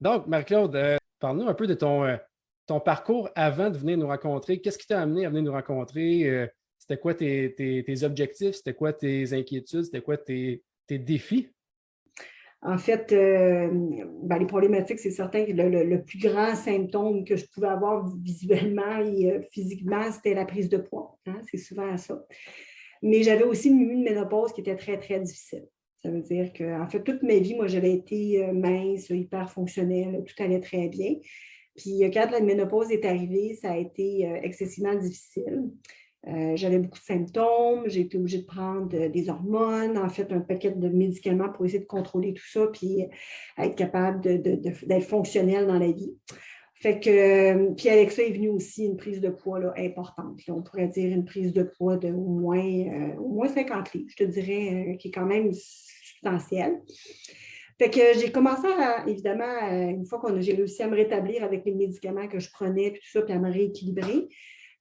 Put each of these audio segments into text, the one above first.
Donc, Marie-Claude, parle-nous un peu de ton parcours avant de venir nous rencontrer. Qu'est-ce qui t'a amené à venir nous rencontrer? C'était quoi tes objectifs? C'était quoi tes inquiétudes? C'était quoi tes défis? En fait, les problématiques, c'est certain que le plus grand symptôme que je pouvais avoir visuellement et physiquement, c'était la prise de poids, hein, c'est souvent ça. Mais j'avais aussi une ménopause qui était très, très difficile. Ça veut dire qu'en fait, toute ma vie, moi, j'avais été mince, hyper fonctionnelle, tout allait très bien. Puis quand la ménopause est arrivée, ça a été excessivement difficile. J'avais beaucoup de symptômes, j'ai été obligée de prendre des hormones, en fait, un paquet de médicaments pour essayer de contrôler tout ça, puis être capable d'être fonctionnelle dans la vie. Fait que, puis avec ça est venue aussi une prise de poids là, importante. Là, on pourrait dire une prise de poids de au moins 50 livres, je te dirais, qui est quand même substantielle. Fait que j'ai commencé évidemment, une fois que j'ai réussi à me rétablir avec les médicaments que je prenais, puis tout ça, puis à me rééquilibrer,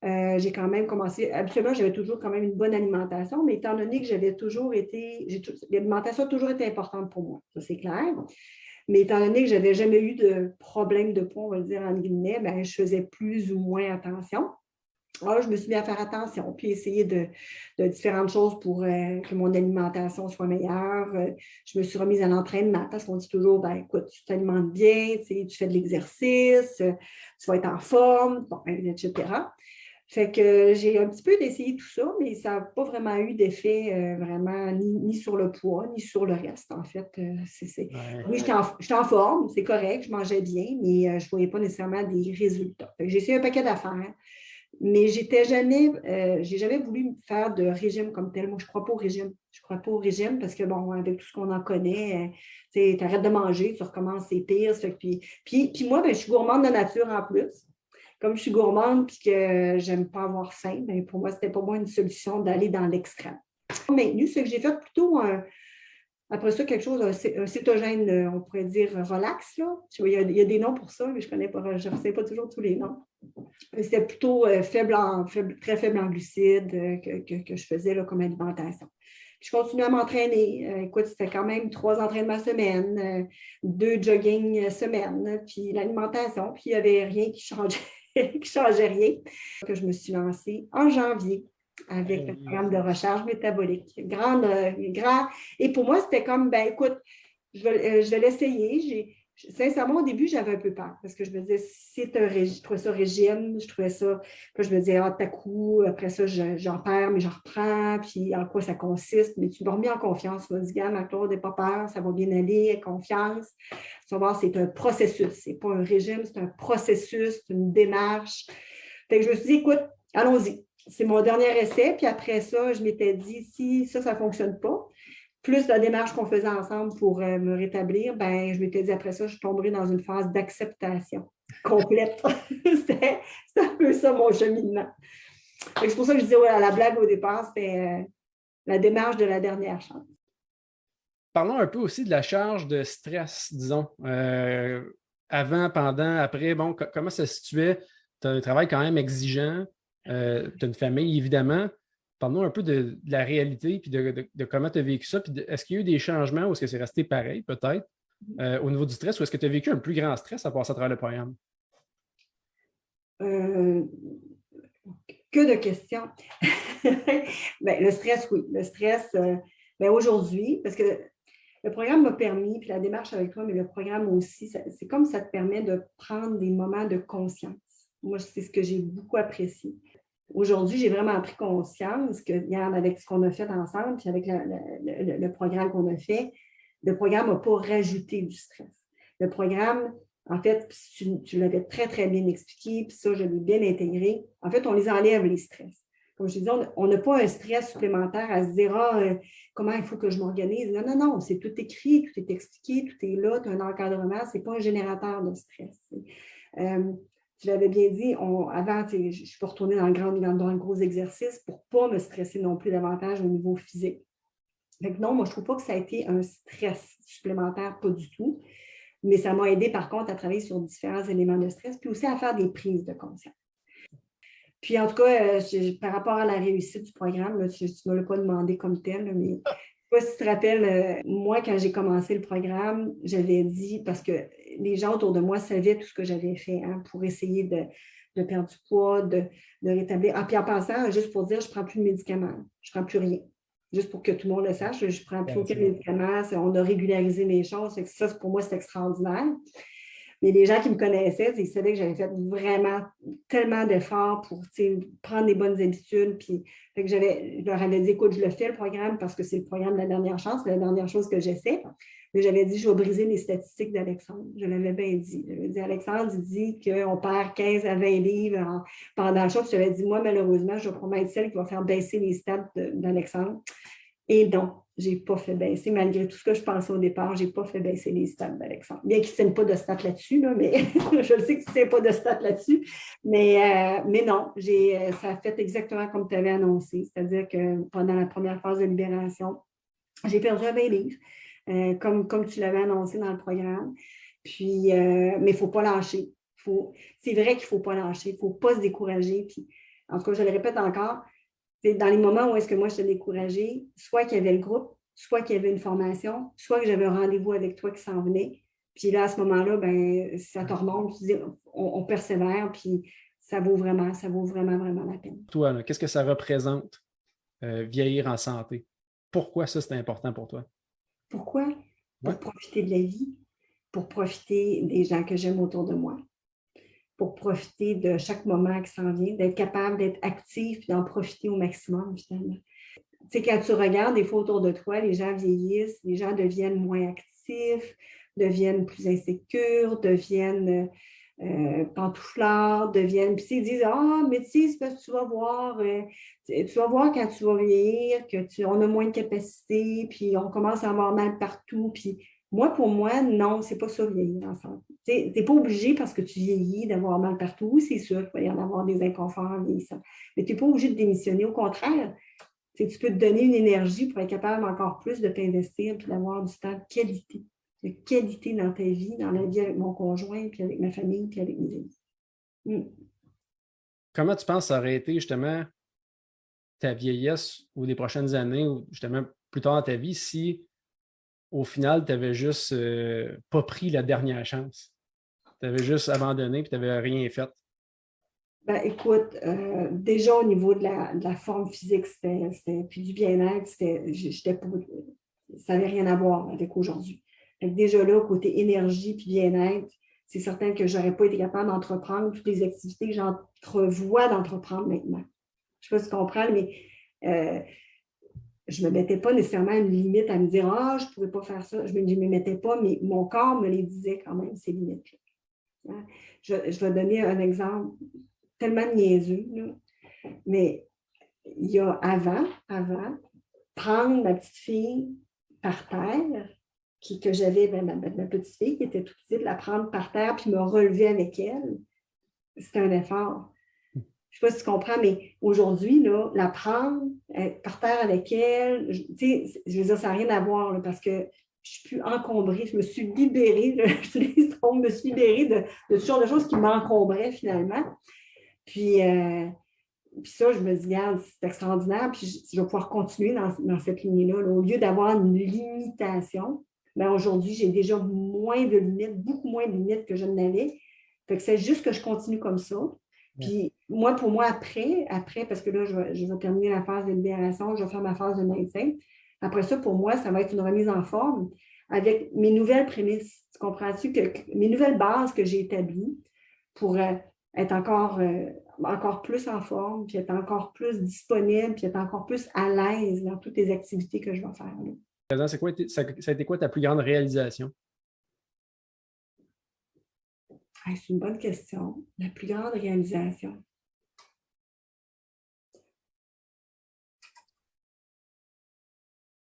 j'ai quand même commencé. Habituellement, j'avais toujours quand même une bonne alimentation, mais étant donné que j'avais toujours été. L'alimentation a toujours été importante pour moi, ça c'est clair. Mais étant donné que je n'avais jamais eu de problème de poids, on va le dire en guillemets, ben, je faisais plus ou moins attention. Alors, je me suis mis à faire attention, puis essayer de différentes choses pour que mon alimentation soit meilleure. Je me suis remise à l'entraînement parce qu'on dit toujours, ben, écoute, tu t'alimentes bien, tu fais de l'exercice, tu vas être en forme, bon, etc. Fait que j'ai un petit peu essayé tout ça, mais ça n'a pas vraiment eu d'effet vraiment ni sur le poids, ni sur le reste, en fait. Ouais. Oui, j'étais en forme, c'est correct, je mangeais bien, mais je ne voyais pas nécessairement des résultats. Fait que j'ai essayé un paquet d'affaires, mais j'ai jamais voulu faire de régime comme tel. Moi, je ne crois pas au régime. Je ne crois pas au régime parce que, bon, avec tout ce qu'on en connaît, tu arrêtes de manger, tu recommences, c'est pire. Puis moi, ben, je suis gourmande de nature en plus. Comme je suis gourmande et que j'aime pas avoir faim, bien, pour moi, c'était pour moi une solution d'aller dans l'extrême. Maintenu, ce que j'ai fait plutôt après ça, quelque chose, un cétogène, on pourrait dire relax. Là. Il y a des noms pour ça, mais je ne sais pas toujours tous les noms. C'était plutôt très faible en glucides que je faisais là, comme alimentation. Puis je continuais à m'entraîner. Écoute, c'était quand même 3 entraînements semaine, 2 jogging semaine, puis l'alimentation, puis il n'y avait rien qui changeait, qui changeait rien. Que je me suis lancée en janvier avec le programme de recharge métabolique. Et pour moi, c'était comme, ben écoute, je vais l'essayer. Sincèrement, au début, j'avais un peu peur parce que je me disais, c'est un régime, je trouvais ça régime, je trouvais ça, puis je me disais, ah, t'as coup, après ça, j'en perds, mais j'en reprends, puis en quoi ça consiste. Mais tu m'as remis en confiance, tu m'as dit, gars, Claude, n'aie pas peur, ça va bien aller, confiance. Tu vas voir, c'est un processus, c'est pas un régime, c'est un processus, c'est une démarche. Fait que je me suis dit, écoute, allons-y. C'est mon dernier essai, puis après ça, je m'étais dit, si ça ne fonctionne pas, plus la démarche qu'on faisait ensemble pour me rétablir, ben, je m'étais dit après ça, je tomberai dans une phase d'acceptation complète. C'était un peu ça mon cheminement. C'est pour ça que je disais, ouais, à la blague au départ, c'était la démarche de la dernière chance. Parlons un peu aussi de la charge de stress, disons. Avant, pendant, après, bon, comment ça se situait? Tu as un travail quand même exigeant. Tu as une famille, évidemment. Parlons un peu de la réalité puis de comment tu as vécu ça. Puis est-ce qu'il y a eu des changements ou est-ce que c'est resté pareil, peut-être, au niveau du stress, ou est-ce que tu as vécu un plus grand stress à passer à travers le programme? Euh, que de questions. Ben, le stress, oui. Le stress, ben, aujourd'hui, parce que le programme m'a permis, puis la démarche avec toi, mais le programme aussi, c'est comme ça te permet de prendre des moments de conscience. Moi, c'est ce que j'ai beaucoup apprécié. Aujourd'hui, j'ai vraiment pris conscience que, regarde, avec ce qu'on a fait ensemble, puis avec le programme qu'on a fait, le programme n'a pas rajouté du stress. Le programme, en fait, tu l'avais très, très bien expliqué, puis ça, je l'ai bien intégré. En fait, on les enlève, les stress. Comme je disais, on n'a pas un stress supplémentaire à se dire, comment il faut que je m'organise. Non, non, non, c'est tout écrit, tout est expliqué, tout est là, tu as un encadrement, ce n'est pas un générateur de stress. Tu l'avais bien dit, avant, je ne suis pas retournée dans le gros exercice pour ne pas me stresser non plus davantage au niveau physique. Donc non, moi, je ne trouve pas que ça a été un stress supplémentaire, pas du tout. Mais ça m'a aidé, par contre, à travailler sur différents éléments de stress, puis aussi à faire des prises de conscience. Puis, en tout cas, par rapport à la réussite du programme, là, tu ne me l'as pas demandé comme tel, mais sais pas si tu te rappelles, moi, quand j'ai commencé le programme, j'avais dit, parce que les gens autour de moi savaient tout ce que j'avais fait pour essayer de perdre du poids, de rétablir. Puis en passant, juste pour dire, je ne prends plus de médicaments. Je ne prends plus rien. Juste pour que tout le monde le sache, je ne prends plus aucun médicament. On a régularisé mes choses. Ça, pour moi, c'est extraordinaire. Mais les gens qui me connaissaient, ils savaient que j'avais fait vraiment tellement d'efforts pour prendre des bonnes habitudes. Puis, fait que je leur avais dit, écoute, je le fais le programme parce que c'est le programme de la dernière chance, c'est la dernière chose que j'essaie. Mais j'avais dit, je vais briser les statistiques d'Alexandre. Je l'avais bien dit. J'avais dit, Alexandre, il dit qu'on perd 15 à 20 livres pendant le show. Puis j'avais dit, moi, malheureusement, je vais probablement être celle qui va faire baisser les stats d'Alexandre. Et non, je n'ai pas fait baisser, malgré tout ce que je pensais au départ, je n'ai pas fait baisser les stats d'Alexandre. Bien qu'il ne tienne pas de stats là-dessus, là, mais je le sais que tu ne tiens pas de stats là-dessus. Mais non, ça a fait exactement comme tu avais annoncé. C'est-à-dire que pendant la première phase de libération, j'ai perdu 20 livres, comme tu l'avais annoncé dans le programme. Puis, mais il ne faut pas lâcher. C'est vrai qu'il ne faut pas lâcher, il ne faut pas se décourager. Puis, en tout cas, je le répète encore, dans les moments où est-ce que moi, je t'ai découragée, soit qu'il y avait le groupe, soit qu'il y avait une formation, soit que j'avais un rendez-vous avec toi qui s'en venait. Puis là, à ce moment-là, ben, ça te remonte, tu dis, on persévère, puis ça vaut vraiment, vraiment la peine. Toi, là, qu'est-ce que ça représente, vieillir en santé? Pourquoi ça, c'est important pour toi? Pourquoi? Ouais. Pour profiter de la vie, pour profiter des gens que j'aime autour de moi, pour profiter de chaque moment qui s'en vient, d'être capable d'être actif et d'en profiter au maximum, finalement. Tu sais, quand tu regardes des fois autour de toi, les gens vieillissent, les gens deviennent moins actifs, deviennent plus insécures, deviennent pantouflards, deviennent. Puis ils disent, ah, mais tu sais, c'est parce que tu vas voir quand tu vas vieillir, on a moins de capacité, puis on commence à avoir mal partout. Puis moi, pour moi, non, c'est pas ça vieillir ensemble. Tu n'es pas obligé parce que tu vieillis d'avoir mal partout. Oui, c'est sûr qu'il va y en avoir des inconforts en vieillissant. Mais tu n'es pas obligé de démissionner. Au contraire, tu peux te donner une énergie pour être capable encore plus de t'investir et d'avoir du temps de qualité dans ta vie, dans la vie avec mon conjoint, puis avec ma famille, puis avec mes amis. Comment tu penses que ça aurait été justement ta vieillesse ou les prochaines années ou justement plus tard dans ta vie si au final tu n'avais juste pas pris la dernière chance? Tu avais juste abandonné et tu n'avais rien fait. Ben, écoute, déjà au niveau de la forme physique, puis du bien-être, ça n'avait rien à voir avec aujourd'hui. Déjà là, côté énergie puis bien-être, c'est certain que je n'aurais pas été capable d'entreprendre toutes les activités que j'entrevois d'entreprendre maintenant. Je ne sais pas si tu comprends, mais je ne me mettais pas nécessairement une limite à me dire « Ah, je ne pourrais pas faire ça ». Je ne me mettais pas, mais mon corps me les disait quand même, ces limites-là. Je vais donner un exemple tellement niaiseux, là. Mais il y a avant, prendre ma petite fille par terre, que j'avais, ma petite fille qui était toute petite, la prendre par terre puis me relever avec elle, c'était un effort. Je ne sais pas si tu comprends, mais aujourd'hui, là, la prendre par terre avec elle, je veux dire, ça n'a rien à voir là, parce que je ne suis plus encombrée, je me suis libérée, je me suis libérée de ce genre de choses qui m'encombraient finalement. Puis ça, je me dis, regarde, c'est extraordinaire, puis je vais pouvoir continuer dans cette lignée-là. Là. Au lieu d'avoir une limitation, ben aujourd'hui, j'ai déjà moins de limites, beaucoup moins de limites que je n'avais. Fait que c'est juste que je continue comme ça. Puis moi, pour moi, après, parce que là, je vais terminer la phase de libération, je vais faire ma phase de maintien. Après ça, pour moi, ça va être une remise en forme avec mes nouvelles prémices. Tu comprends-tu que mes nouvelles bases que j'ai établies pour être encore plus en forme, puis être encore plus disponible, puis être encore plus à l'aise dans toutes les activités que je vais faire. Ça a été quoi ta plus grande réalisation? C'est une bonne question. La plus grande réalisation.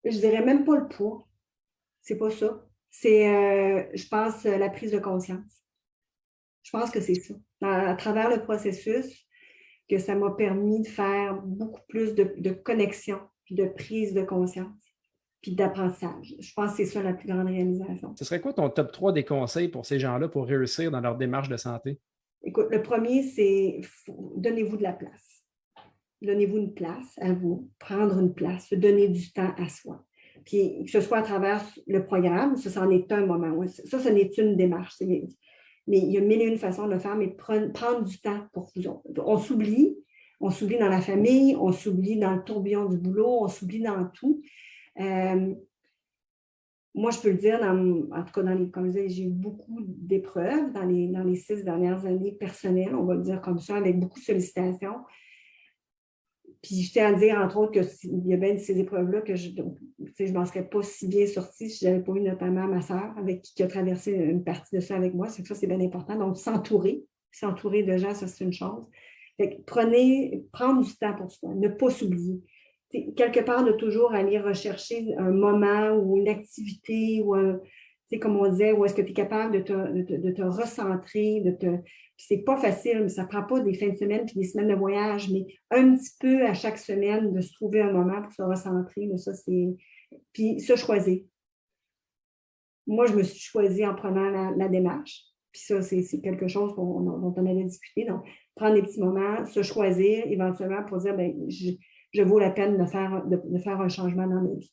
Je dirais même pas le poids. C'est pas ça. C'est, je pense, la prise de conscience. Je pense que c'est ça. À travers le processus, que ça m'a permis de faire beaucoup plus de connexion, puis de prise de conscience, puis d'apprentissage. Je pense que c'est ça la plus grande réalisation. Ce serait quoi ton top 3 des conseils pour ces gens-là pour réussir dans leur démarche de santé? Écoute, le premier, c'est donnez-vous de la place. Donnez-vous une place à vous, prendre une place, se donner du temps à soi. Puis que ce soit à travers le programme, ça, c'en est un moment. Ça, ce n'est une démarche. Mais il y a mille et une façons de le faire, mais prendre du temps pour vous autres. On s'oublie dans la famille, on s'oublie dans le tourbillon du boulot, on s'oublie dans tout. Moi, je peux le dire, en tout cas, comme je disais, j'ai eu beaucoup d'épreuves dans les 6 dernières années personnelles, on va le dire comme ça, avec beaucoup de sollicitations. Puis je tiens à dire, entre autres, qu'il y a bien de ces épreuves-là que je ne m'en serais pas si bien sortie si je n'avais pas eu notamment ma sœur qui a traversé une partie de ça avec moi. C'est que ça, c'est bien important. Donc, s'entourer de gens, ça, c'est une chose. Fait que prendre du temps pour soi, ne pas s'oublier. Quelque part, de toujours aller rechercher un moment ou une activité ou comme on disait, où est-ce que tu es capable de te recentrer, c'est pas facile, mais ça ne prend pas des fins de semaine puis des semaines de voyage, mais un petit peu à chaque semaine de se trouver un moment pour se recentrer. Là, ça, c'est. Puis se choisir. Moi, je me suis choisie en prenant la démarche. Puis ça, c'est quelque chose dont on avait discuté. Donc, prendre des petits moments, se choisir éventuellement pour dire, bien, je vaux la peine de faire un changement dans ma vie.